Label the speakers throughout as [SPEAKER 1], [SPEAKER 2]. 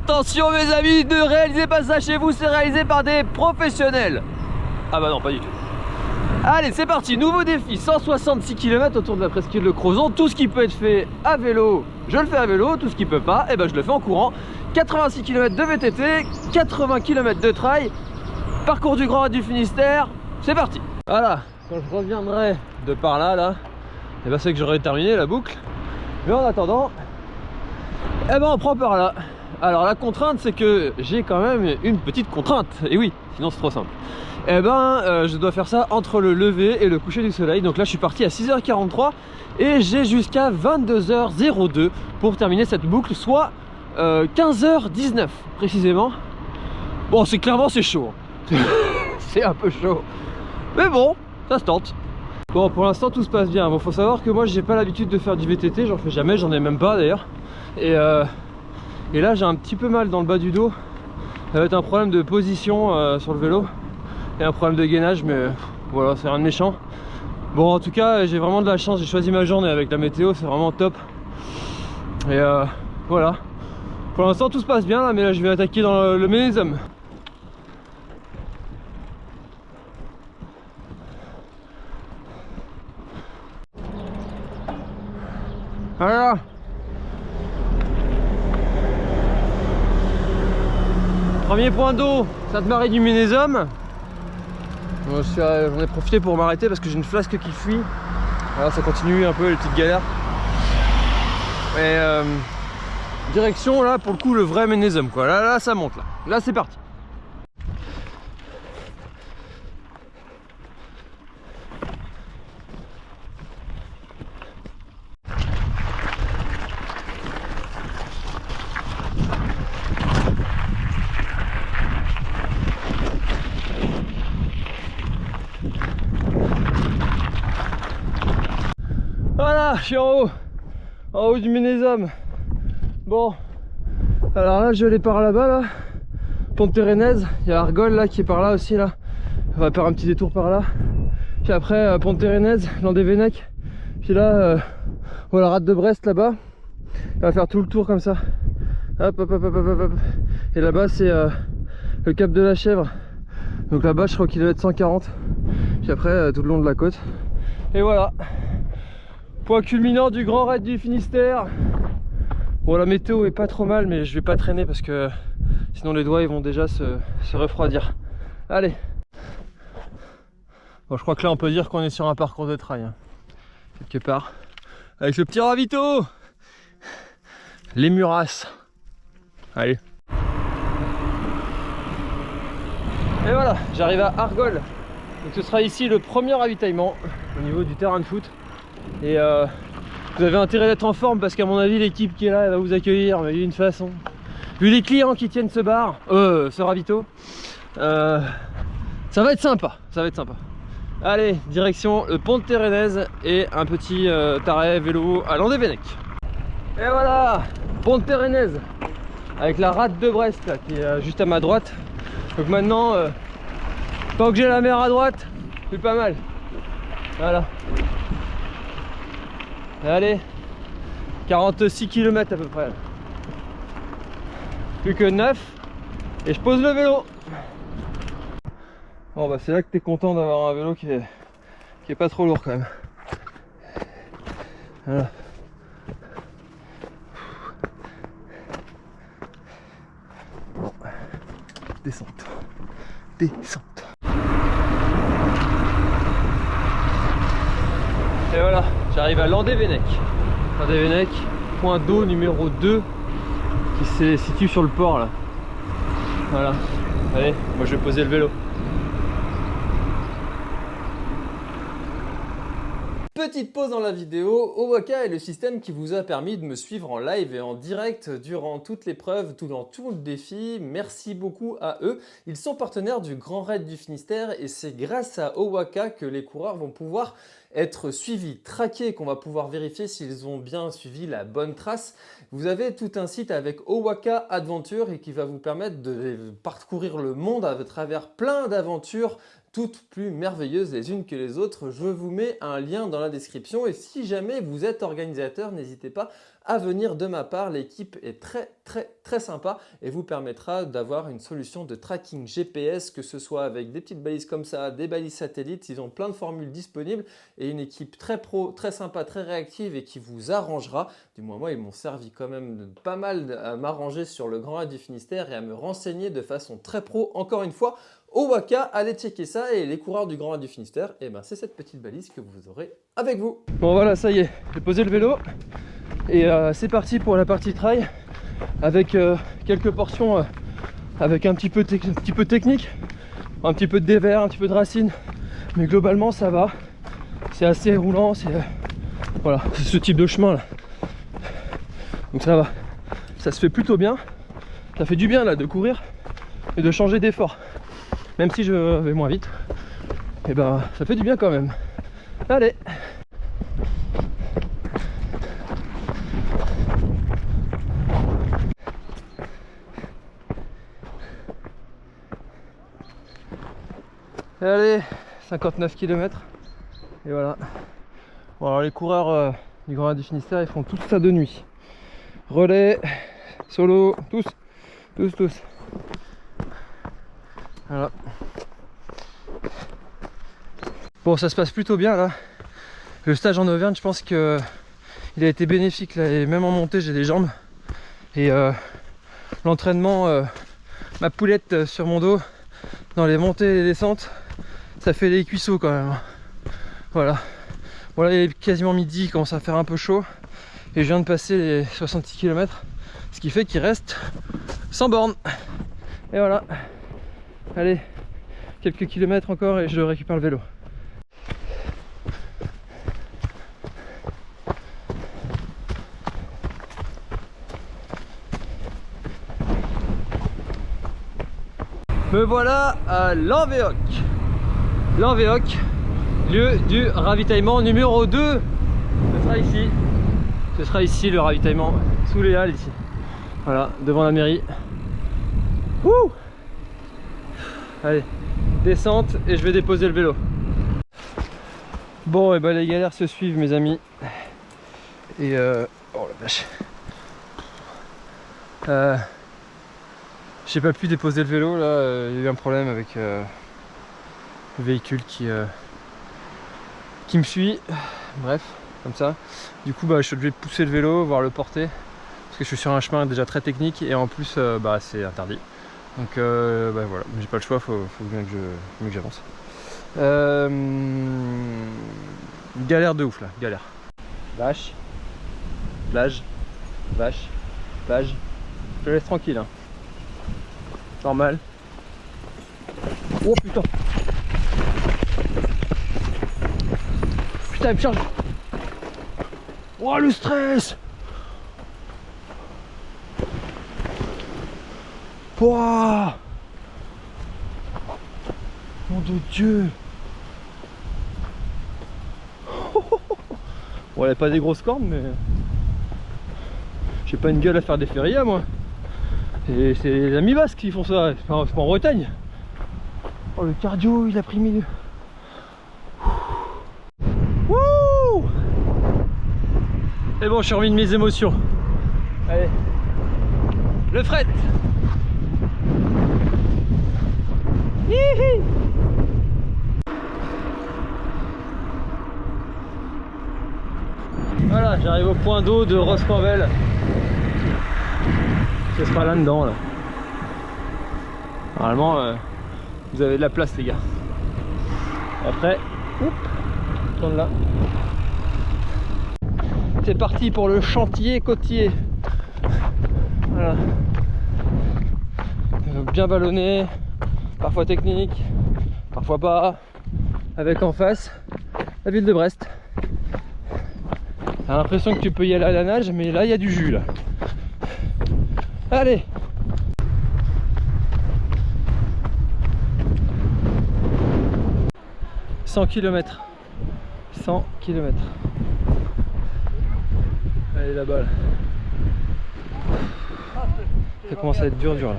[SPEAKER 1] Attention mes amis, ne réalisez pas ça chez vous, c'est réalisé par des professionnels. Ah bah non, pas du tout. Allez, c'est parti, nouveau défi, 166 km autour de la presqu'île de Crozon. Tout ce qui peut être fait à vélo, je le fais à vélo. Tout ce qui peut pas, eh ben je le fais en courant. 86 km de VTT, 80 km de trail, parcours du Grand Raid du Finistère, c'est parti. Voilà, quand je reviendrai de par là, eh ben c'est que j'aurai terminé la boucle. Mais en attendant, eh ben on prend par là. Alors la contrainte, c'est que j'ai quand même une petite contrainte. Et oui, sinon c'est trop simple. Eh ben je dois faire ça entre le lever et le coucher du soleil. Donc là je suis parti à 6h43 et j'ai jusqu'à 22h02 pour terminer cette boucle, soit 15h19 précisément. Bon, c'est clairement c'est chaud. C'est un peu chaud. Mais bon, ça se tente. Bon, pour l'instant tout se passe bien. Bon, faut savoir que moi j'ai pas l'habitude de faire du VTT, j'en fais jamais, j'en ai même pas d'ailleurs. Et là j'ai un petit peu mal dans le bas du dos. Ça va être un problème de position sur le vélo et un problème de gainage, mais voilà, c'est rien de méchant. Bon, en tout cas j'ai vraiment de la chance, j'ai choisi ma journée avec la météo, c'est vraiment top. Et voilà, pour l'instant tout se passe bien là, mais là je vais attaquer dans le Ménézum. Voilà. Premier point d'eau, Sainte-Marie du Ménézum. J'en ai profité pour m'arrêter parce que j'ai une flasque qui fuit. Alors ça continue un peu les petites galères. Et direction là pour le coup le vrai Ménézum quoi. Là ça monte là. Là c'est parti. Voilà, je suis en haut du Ménézum. Bon, alors là je vais aller par là-bas là, Ponte Térénèse, il y a Argol là qui est par là aussi là. On va faire un petit détour par là. Puis après Ponte Térénèse, Landévennec. Puis là, voilà, Rade de Brest là-bas. On va faire tout le tour comme ça. Hop hop hop hop hop hop. Et là-bas c'est le Cap de la Chèvre. Donc là-bas je serai au kilomètre 140. Puis après tout le long de la côte. Et voilà. Point culminant du Grand Raid du Finistère. Bon, la météo est pas trop mal, mais je vais pas traîner parce que sinon les doigts ils vont déjà se refroidir. Allez. Bon, je crois que là on peut dire qu'on est sur un parcours de trail hein, quelque part. Avec le petit ravito, les Muras. Allez. Et voilà, j'arrive à Argol. Donc ce sera ici le premier ravitaillement au niveau du terrain de foot. Et vous avez intérêt d'être en forme parce qu'à mon avis l'équipe qui est là elle va vous accueillir mais d'une façon. Vu les clients qui tiennent ce bar, ce ravito, ça va être sympa, ça va être sympa. Allez, direction le Ponte Térénèse et un petit arrêt vélo à Landévennec. Et voilà, Ponte Térénèse avec la rade de Brest là, qui est juste à ma droite. Donc maintenant, tant que j'ai la mer à droite, c'est pas mal. Voilà. Allez, 46 km à peu près. Plus que 9 et je pose le vélo. Bon bah c'est là que t'es content d'avoir un vélo qui est pas trop lourd quand même. Voilà. Bon. Descente. Descente. Et voilà, j'arrive à Landévennec. Landévennec, point d'eau numéro 2 qui se situe sur le port là. Voilà. Allez, moi je vais poser le vélo. Petite pause dans la vidéo, Owaka est le système qui vous a permis de me suivre en live et en direct durant toute l'épreuve, dans tout le défi. Merci beaucoup à eux. Ils sont partenaires du Grand Raid du Finistère et c'est grâce à Owaka que les coureurs vont pouvoir être suivis, traqués, qu'on va pouvoir vérifier s'ils ont bien suivi la bonne trace. Vous avez tout un site avec Owaka Adventure et qui va vous permettre de parcourir le monde à travers plein d'aventures toutes plus merveilleuses les unes que les autres. Je vous mets un lien dans la description et si jamais vous êtes organisateur, n'hésitez pas
[SPEAKER 2] à venir de ma part. L'équipe est très sympa et vous permettra d'avoir une solution de tracking GPS, que ce soit avec des petites balises comme ça, des balises satellites. Ils ont plein de formules disponibles et une équipe très pro, très sympa, très réactive et qui vous arrangera. Du moins moi, ils m'ont servi quand même de pas mal à m'arranger sur le Grand Raid du Finistère et à me renseigner de façon très pro. Encore une fois, au Waka, allez checker ça. Et les coureurs du Grand Raid du Finistère, et ben c'est cette petite balise que vous aurez avec vous.
[SPEAKER 1] Bon voilà, ça y est, j'ai posé le vélo et c'est parti pour la partie trail avec quelques portions avec un petit peu technique, un petit peu de dévers, un petit peu de racine, mais globalement ça va, c'est assez roulant, c'est voilà, c'est ce type de chemin là, donc ça va, ça se fait plutôt bien, ça fait du bien là de courir et de changer d'effort, même si je vais moins vite, et ben ça fait du bien quand même. Allez. Allez, 59 km et voilà. Bon alors les coureurs du Grand Raid du Finistère, ils font tout ça de nuit. Relais, solo, tous. Voilà. Bon, ça se passe plutôt bien là. Le stage en Auvergne, je pense que il a été bénéfique là, et même en montée j'ai des jambes. Et l'entraînement, ma poulette sur mon dos, dans les montées et les descentes, ça fait les cuisseaux quand même. Voilà. Voilà, il est quasiment midi, il commence à faire un peu chaud. Et je viens de passer les 66 km. Ce qui fait qu'il reste 100 bornes. Et voilà. Allez, quelques kilomètres encore et je récupère le vélo. Me voilà à Lanvéoc. Lanvéoc, lieu du ravitaillement numéro 2. Ce sera ici le ravitaillement, sous les halles ici. Voilà, devant la mairie. Wouh! Allez, descente et je vais déposer le vélo. Bon, et ben les galères se suivent mes amis. Et oh la vache. J'ai pas pu déposer le vélo là, il y a eu un problème avec le véhicule qui me suit. Bref, comme ça. Du coup je suis obligé de pousser le vélo, voire le porter. Parce que je suis sur un chemin déjà très technique et en plus c'est interdit. Donc voilà, j'ai pas le choix, faut bien que j'avance. Galère de ouf là, galère. Vache, plage, vache, plage. Je te laisse tranquille hein. Normal. Oh putain. Putain, il me charge. Oh le stress. Pouah. Mon de Dieu. Bon, elle a pas des grosses cornes, mais j'ai pas une gueule à faire des férias moi. Et c'est les amis basques qui font ça, c'est pas en Bretagne. Oh le cardio, il a pris milieu. Wouh. Et bon, je suis remis de mes émotions. Allez, le fret. Hihi. Voilà, j'arrive au point d'eau de Roscoinvel. Ce sera là-dedans là. Normalement vous avez de la place les gars. Après, hop, je tourne là. C'est parti pour le chantier côtier. Voilà. Bien vallonné, parfois technique, parfois pas. Avec en face la ville de Brest. T'as l'impression que tu peux y aller à la nage, mais là il y a du jus là. Allez. « 100 km. 100 km. Allez là-bas là. Ça commence à être dur là.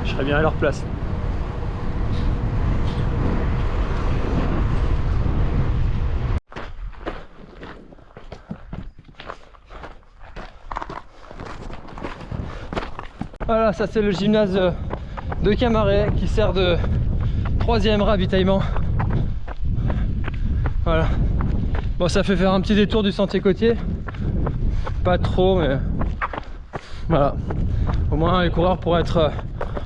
[SPEAKER 1] Je serais bien à leur place.
[SPEAKER 2] Voilà, ça c'est le gymnase de Camaret qui sert de 3e ravitaillement. Voilà. Bon, ça fait faire un petit détour du sentier côtier. Pas trop, mais voilà. Au moins les coureurs pourraient être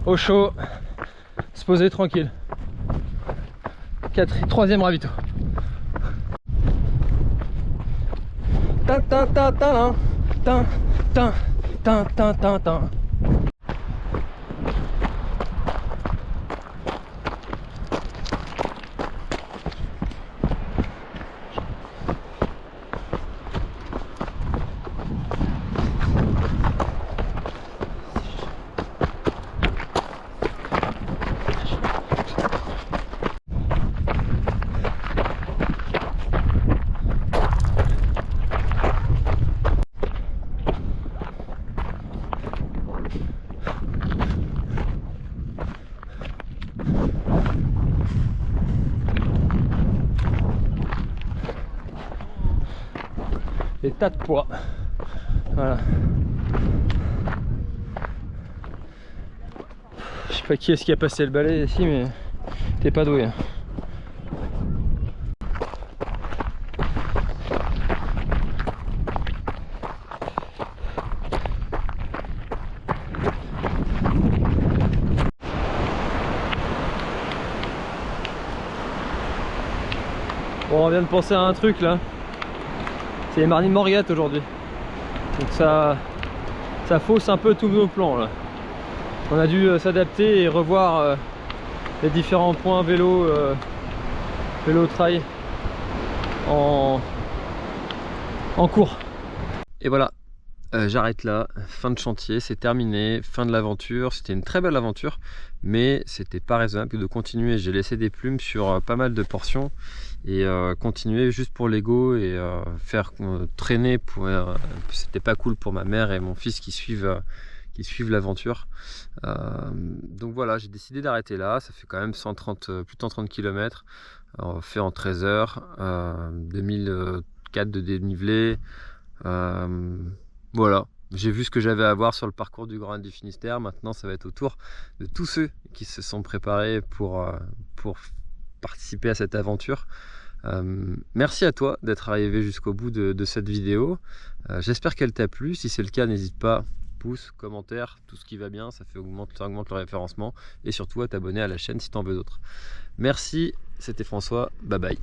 [SPEAKER 2] au chaud, se poser tranquille. 3e ravito. Tin tin tin tin tin tin tin tin tin tin. Des tas de poids. Voilà. Je sais pas qui est-ce qui a passé le balai ici, mais t'es pas doué. Bon, on vient de penser à un truc là. C'est les marnies de Morgate aujourd'hui. Donc ça fausse un peu tous nos plans là. On a dû s'adapter et revoir les différents points vélo, vélo trail en cours. Et voilà, j'arrête là, fin de chantier, c'est terminé, fin de l'aventure. C'était une très belle aventure, mais c'était pas raisonnable de continuer. J'ai laissé des plumes sur pas mal de portions et continuer juste pour l'ego et faire traîner pour c'était pas cool pour ma mère et mon fils qui suivent l'aventure. Donc voilà, j'ai décidé d'arrêter là. Ça fait quand même plus de 130 km fait en 13 heures, 2004 de dénivelé. Voilà, j'ai vu ce que j'avais à voir sur le parcours du Grand Raid du Finistère. Maintenant ça va être au tour de tous ceux qui se sont préparés pour participer à cette aventure. Merci à toi d'être arrivé jusqu'au bout de cette vidéo. J'espère qu'elle t'a plu. Si c'est le cas, n'hésite pas, pouce, commentaire, tout ce qui va bien, ça augmente le référencement, et surtout à t'abonner à la chaîne si t'en veux d'autres. Merci, c'était François, bye bye.